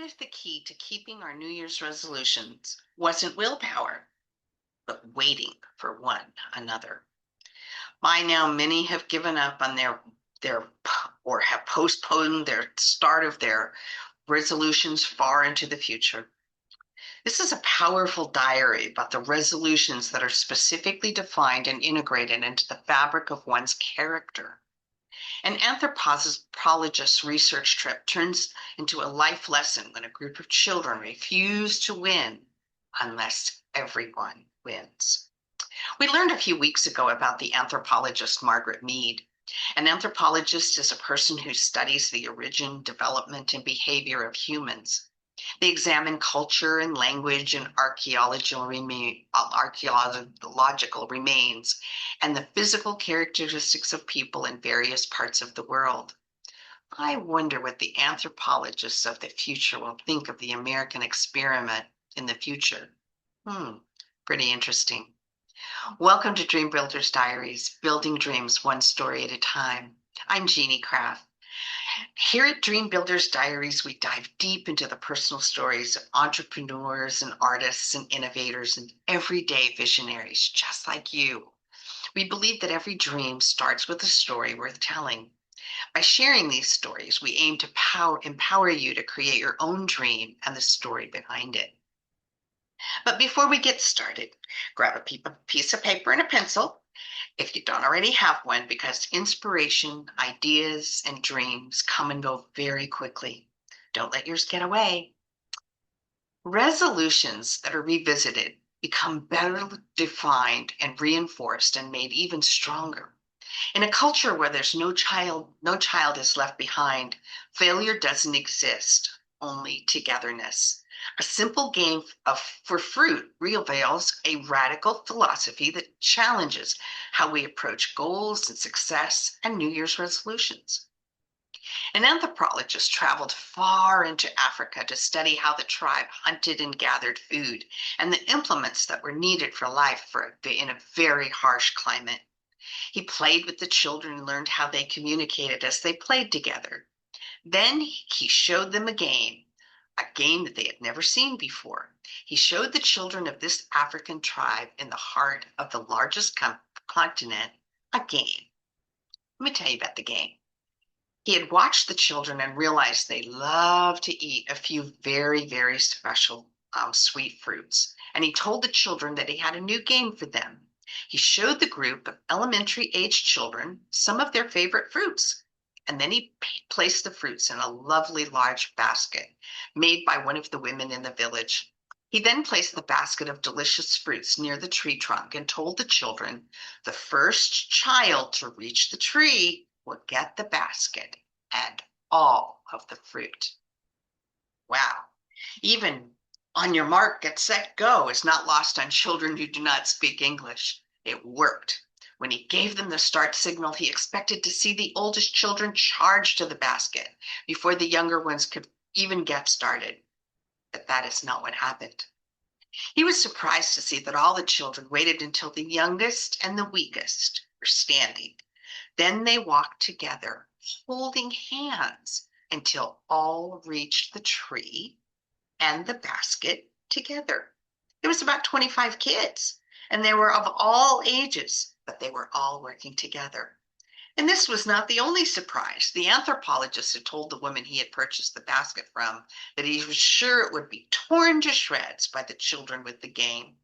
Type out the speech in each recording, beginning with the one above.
if the key to keeping our New Year's resolutions wasn't willpower, but waiting for one another? By now, many have given up on their or have postponed their start of their resolutions far into the future. This is a powerful diary about the resolutions that are specifically defined and integrated into the fabric of one's character. An anthropologist's research trip turns into a life lesson when a group of children refuse to win unless everyone wins. We learned a few weeks ago about the anthropologist Margaret Mead. An anthropologist is a person who studies the origin, development, and behavior of humans. They examine culture and language and archaeological remains and the physical characteristics of people in various parts of the world. I wonder what the anthropologists of the future will think of the American experiment in the future. Pretty interesting. Welcome to Dream Builders Diaries, building dreams one story at a time. I'm Jeannie Kraft. Here at Dream Builders Diaries, we dive deep into the personal stories of entrepreneurs and artists and innovators and everyday visionaries just like you. We believe that every dream starts with a story worth telling. By sharing these stories, we aim to empower you to create your own dream and the story behind it. But before we get started, grab a piece of paper and a pencil if you don't already have one, because inspiration, ideas, and dreams come and go very quickly. Don't let yours get away. Resolutions that are revisited become better defined and reinforced and made even stronger. In a culture where there's no child is left behind, failure doesn't exist, only togetherness. A simple game for fruit reveals a radical philosophy that challenges how we approach goals and success and New Year's resolutions. An anthropologist traveled far into Africa to study how the tribe hunted and gathered food and the implements that were needed for life in a very harsh climate. He played with the children and learned how they communicated as they played together. Then he showed them a game that they had never seen before. He showed the children of this African tribe in the heart of the largest continent a game. Let me tell you about the game. He had watched the children and realized they loved to eat a few very, very special sweet fruits. And he told the children that he had a new game for them. He showed the group of elementary-aged children some of their favorite fruits. And then he placed the fruits in a lovely large basket made by one of the women in the village. He then placed the basket of delicious fruits near the tree trunk and told the children the first child to reach the tree would get the basket and all of the fruit. Wow. Even on your mark, get set, go is not lost on children who do not speak English. It worked. When he gave them the start signal, he expected to see the oldest children charge to the basket before the younger ones could even get started. But that is not what happened. He was surprised to see that all the children waited until the youngest and the weakest were standing. Then they walked together, holding hands until all reached the tree and the basket together. There was about 25 kids, and they were of all ages, but they were all working together. And this was not the only surprise. The anthropologist had told the woman he had purchased the basket from that he was sure it would be torn to shreds by the children with the game.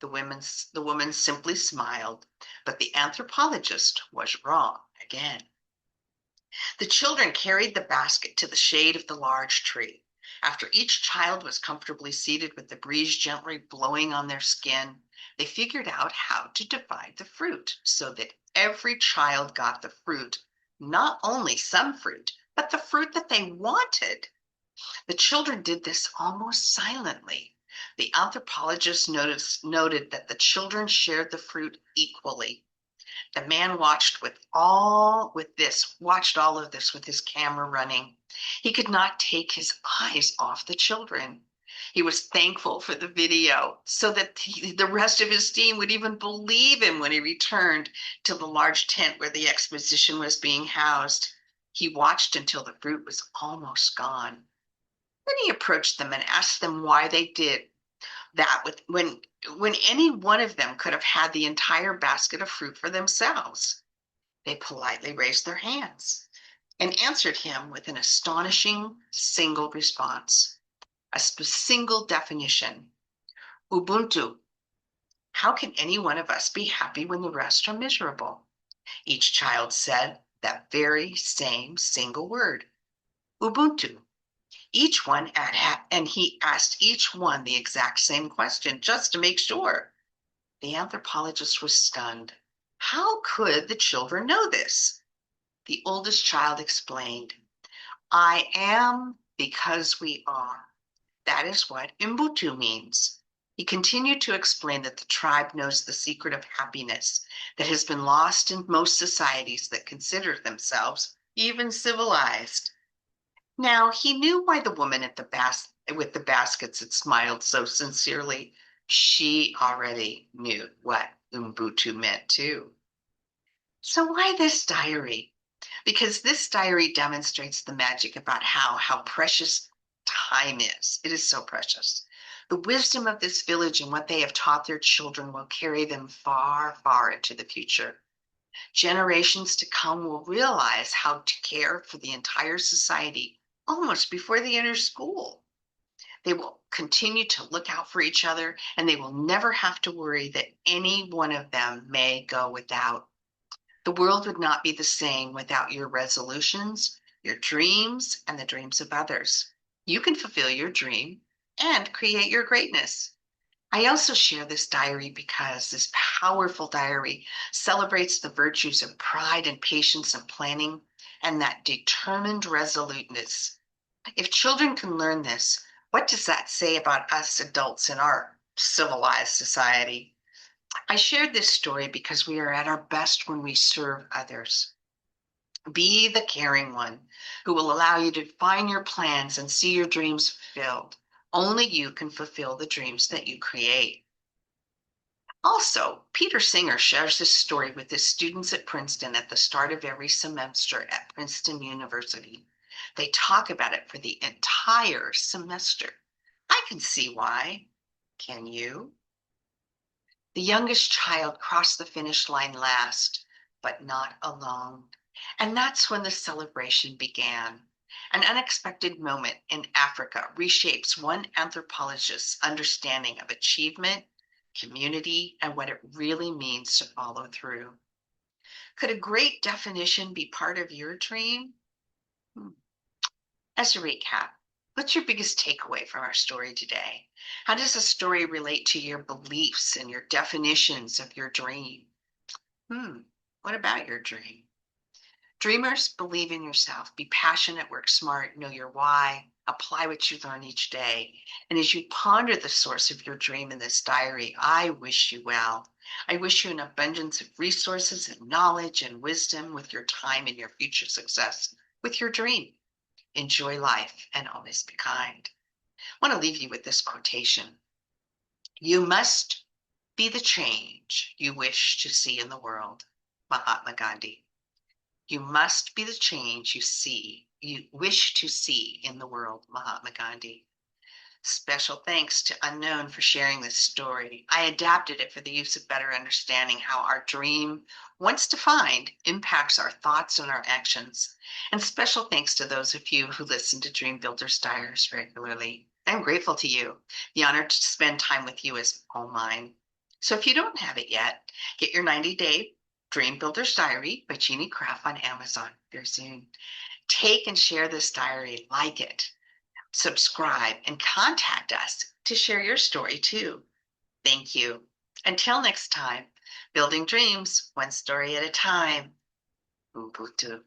The woman simply smiled, but the anthropologist was wrong again. The children carried the basket to the shade of the large tree. After each child was comfortably seated with the breeze gently blowing on their skin, they figured out how to divide the fruit so that every child got the fruit, not only some fruit, but the fruit that they wanted. The children did this almost silently. The anthropologist noted that the children shared the fruit equally. The man watched all of this with his camera running. He could not take his eyes off the children. He was thankful for the video so that the rest of his team would even believe him when he returned to the large tent where the exposition was being housed. He watched until the fruit was almost gone. Then he approached them and asked them why they did that when any one of them could have had the entire basket of fruit for themselves. They politely raised their hands and answered him with an astonishing single response, a single definition: Ubuntu. How can any one of us be happy when the rest are miserable? Each child said that very same single word, Ubuntu. Each one and he asked each one the exact same question just to make sure. The anthropologist was stunned. How could the children know this? The oldest child explained, I am because we are. That is what Umbutu means. He continued to explain that the tribe knows the secret of happiness that has been lost in most societies that consider themselves even civilized. Now, he knew why the woman at with the baskets had smiled so sincerely. She already knew what Umbutu meant too. So why this diary? Because this diary demonstrates the magic about how precious time is. It is so precious. The wisdom of this village and what they have taught their children will carry them far, far into the future. Generations to come will realize how to care for the entire society almost before they enter school. They will continue to look out for each other, and they will never have to worry that any one of them may go without. The world would not be the same without your resolutions, your dreams, and the dreams of others. You can fulfill your dream and create your greatness. I also share this diary because this powerful diary celebrates the virtues of pride and patience and planning and that determined resoluteness. If children can learn this, what does that say about us adults in our civilized society? I shared this story because we are at our best when we serve others. Be the caring one who will allow you to define your plans and see your dreams fulfilled. Only you can fulfill the dreams that you create. Also, Peter Singer shares this story with his students at Princeton at the start of every semester at Princeton University. They talk about it for the entire semester. I can see why. Can you? The youngest child crossed the finish line last, but not alone. And that's when the celebration began. An unexpected moment in Africa reshapes one anthropologist's understanding of achievement, community, and what it really means to follow through. Could a great definition be part of your dream? As a recap, what's your biggest takeaway from our story today? How does the story relate to your beliefs and your definitions of your dream? What about your dream? Dreamers, believe in yourself. Be passionate, work smart, know your why, apply what you learn each day. And as you ponder the source of your dream in this diary, I wish you well. I wish you an abundance of resources and knowledge and wisdom with your time and your future success with your dream. Enjoy life and always be kind. I want to leave you with this quotation. You must be the change you wish to see in the world. Mahatma Gandhi. You must be the change you wish to see in the world. Mahatma Gandhi. Special thanks to Unknown for sharing this story. I adapted it for the use of better understanding how our dream, once defined, impacts our thoughts and our actions. And special thanks to those of you who listen to Dream Builders Diaries regularly. I'm grateful to you. The honor to spend time with you is all mine. So if you don't have it yet, get your 90-day Dream Builders Diary by Jeannie Craft on Amazon very soon. Take and share this diary, like it, subscribe, and contact us to share your story too. Thank you. Until next time, building dreams, one story at a time. Umbutu.